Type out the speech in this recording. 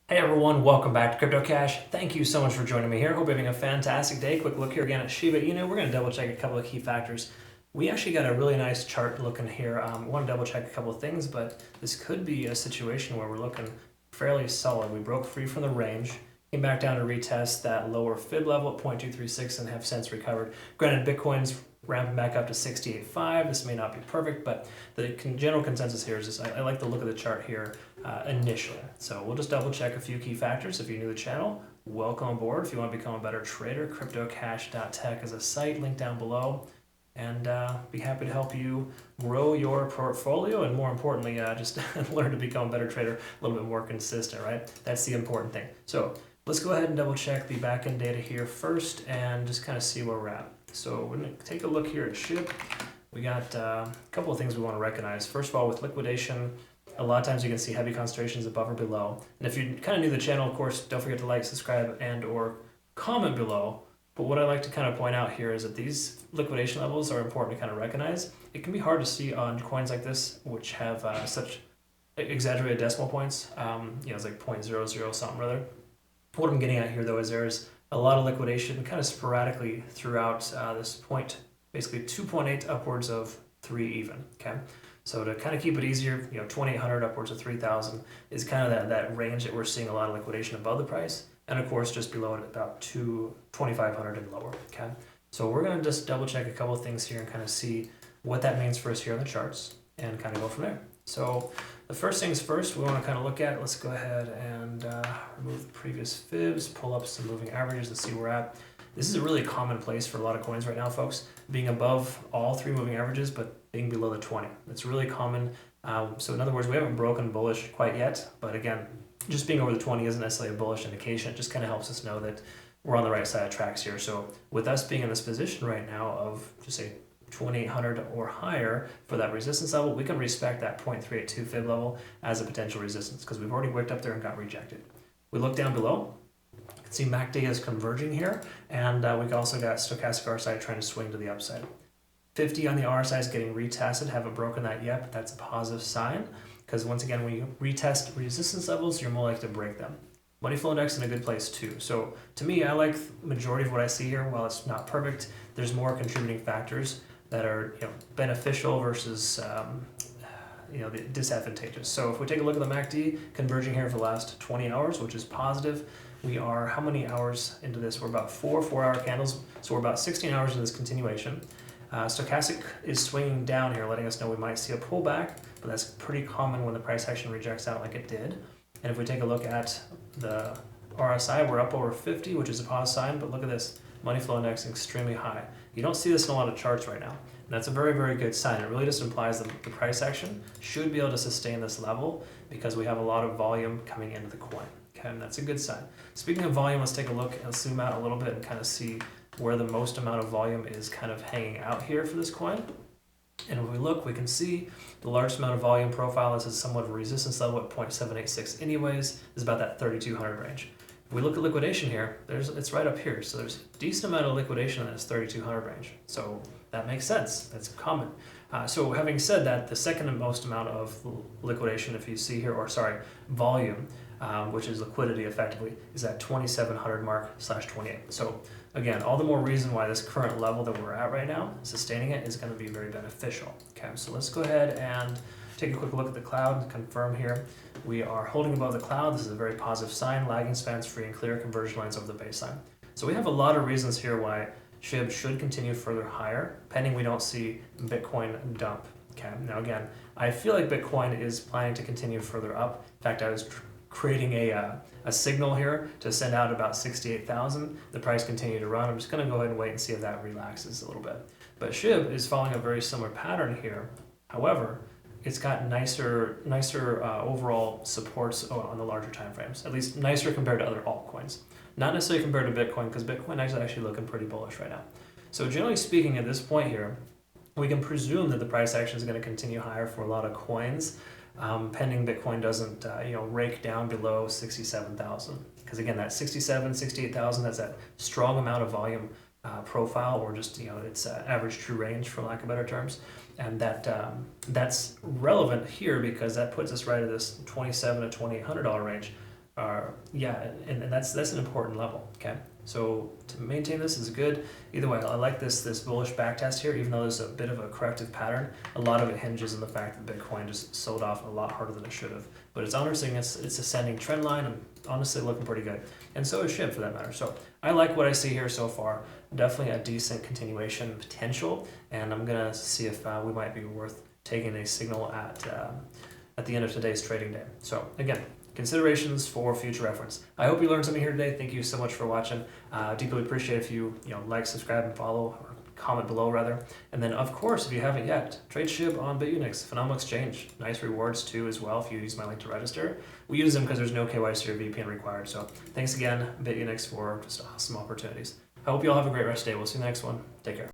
Hey everyone, welcome back to Crypto Cash. Thank you so much for joining me here. Hope you're having a fantastic day. Quick look here again at SHIB. We're going to double check a couple of key factors. We actually got a really nice chart looking here. I want to double check a couple of things, but this could be a situation where we're looking fairly solid. We broke free from the range, came back down to retest that lower fib level at 0.236 and have since recovered. Granted, Bitcoin's ramping back up to 68.5. This may not be perfect, but the general consensus here is just I like the look of the chart here initially. So we'll just double check a few key factors. If you're new to the channel, welcome aboard. If you want to become a better trader, cryptocash.tech is a site, link down below, and be happy to help you grow your portfolio and more importantly, just learn to become a better trader, a little bit more consistent, right? That's the important thing. So let's go ahead and double check the backend data here first and just kind of see where we're at. So we're going to take a look here at SHIB. We got a couple of things we want to recognize. First of all, with liquidation, a lot of times you can see heavy concentrations above or below. And if you're kind of new to the channel, of course, don't forget to like, subscribe, and or comment below. But what I like to kind of point out here is that these liquidation levels are important to kind of recognize. It can be hard to see on coins like this, which have such exaggerated decimal points. It's like 0.00 something or other. What I'm getting at here, though, is there's a lot of liquidation kind of sporadically throughout this point, basically 2.8 upwards of 3 even, okay? So to kind of keep it easier, 2,800 upwards of 3,000 is kind of that range that we're seeing a lot of liquidation above the price. And of course, just below it, about 2,500 and lower, okay? So we're gonna just double check a couple of things here and kind of see what that means for us here on the charts and kind of go from there. So the first things first, we want to kind of look at, let's go ahead and remove the previous fibs, pull up some moving averages and see where we're at. This is a really common place for a lot of coins right now, folks, being above all 3 moving averages, but being below the 20. It's really common. So in other words, we haven't broken bullish quite yet, but again, just being over the 20 isn't necessarily a bullish indication. It just kind of helps us know that we're on the right side of tracks here. So with us being in this position right now of, just say, 2,800 or higher for that resistance level, we can respect that 0.382 fib level as a potential resistance because we've already wicked up there and got rejected. We look down below, you can see MACD is converging here, and we've also got stochastic RSI trying to swing to the upside. 50 on the RSI is getting retested, haven't broken that yet, but that's a positive sign because once again, when you retest resistance levels, you're more likely to break them. Money flow index in a good place too. So to me, I like the majority of what I see here. While it's not perfect, there's more contributing factors that are beneficial versus disadvantageous. So if we take a look at the MACD converging here for the last 20 hours, which is positive, we are how many hours into this? We're about 4-hour candles, so we're about 16 hours in this continuation. Stochastic is swinging down here, letting us know we might see a pullback, but that's pretty common when the price action rejects out like it did. And if we take a look at the RSI, we're up over 50, which is a positive sign, but look at this. Money flow index is extremely high. You don't see this in a lot of charts right now. And that's a very, very good sign. It really just implies that the price action should be able to sustain this level because we have a lot of volume coming into the coin. Okay, and that's a good sign. Speaking of volume, let's take a look and zoom out a little bit and kind of see where the most amount of volume is kind of hanging out here for this coin. And if we look, we can see the largest amount of volume profile. This is somewhat of a resistance level at 0.786 anyways, is about that 3,200 range. If we look at liquidation here, it's right up here. So there's a decent amount of liquidation in this 3,200 range. So that makes sense. That's common. So having said that, the second most amount of liquidation, if you see here, volume, which is liquidity effectively, is at 2,700 mark /28. So again, all the more reason why this current level that we're at right now, sustaining it, is going to be very beneficial. Okay, so let's go ahead and take a quick look at the cloud and confirm here. We are holding above the cloud. This is a very positive sign. Lagging spans free and clear, conversion lines over the baseline. So we have a lot of reasons here why SHIB should continue further higher, pending we don't see Bitcoin dump. Okay, now again, I feel like Bitcoin is planning to continue further up. In fact, I was creating a signal here to send out about 68,000. The price continued to run. I'm just going to go ahead and wait and see if that relaxes a little bit. But SHIB is following a very similar pattern here. However, it's got nicer overall supports on the larger time frames, at least nicer compared to other altcoins. Not necessarily compared to Bitcoin, because Bitcoin is actually looking pretty bullish right now. So generally speaking, at this point here, we can presume that the price action is going to continue higher for a lot of coins, pending Bitcoin doesn't rake down below 67,000. Because again, that 67, 68,000, that's that strong amount of volume profile, or just its average true range, for lack of better terms. And that's relevant here because that puts us right at this $2,700 to $2,800 range. yeah, and that's an important level. Okay, so to maintain this is good. Either way, I like this bullish back test here, even though there's a bit of a corrective pattern. A lot of it hinges on the fact that Bitcoin just sold off a lot harder than it should have. But it's honoring its ascending trend line, and honestly looking pretty good. And so is SHIB for that matter. So I like what I see here so far. Definitely a decent continuation potential, and I'm gonna see if we might be worth taking a signal at the end of today's trading day. So again, considerations for future reference. I hope you learned something here today. Thank you so much for watching. Deeply appreciate if you like, subscribe, and follow, or comment below rather. And then of course, if you haven't yet, trade SHIB on Bitunix, phenomenal exchange. Nice rewards too as well if you use my link to register. We use them because there's no KYC or VPN required. So thanks again, Bitunix, for just awesome opportunities. I hope you all have a great rest of the day. We'll see you in the next one. Take care.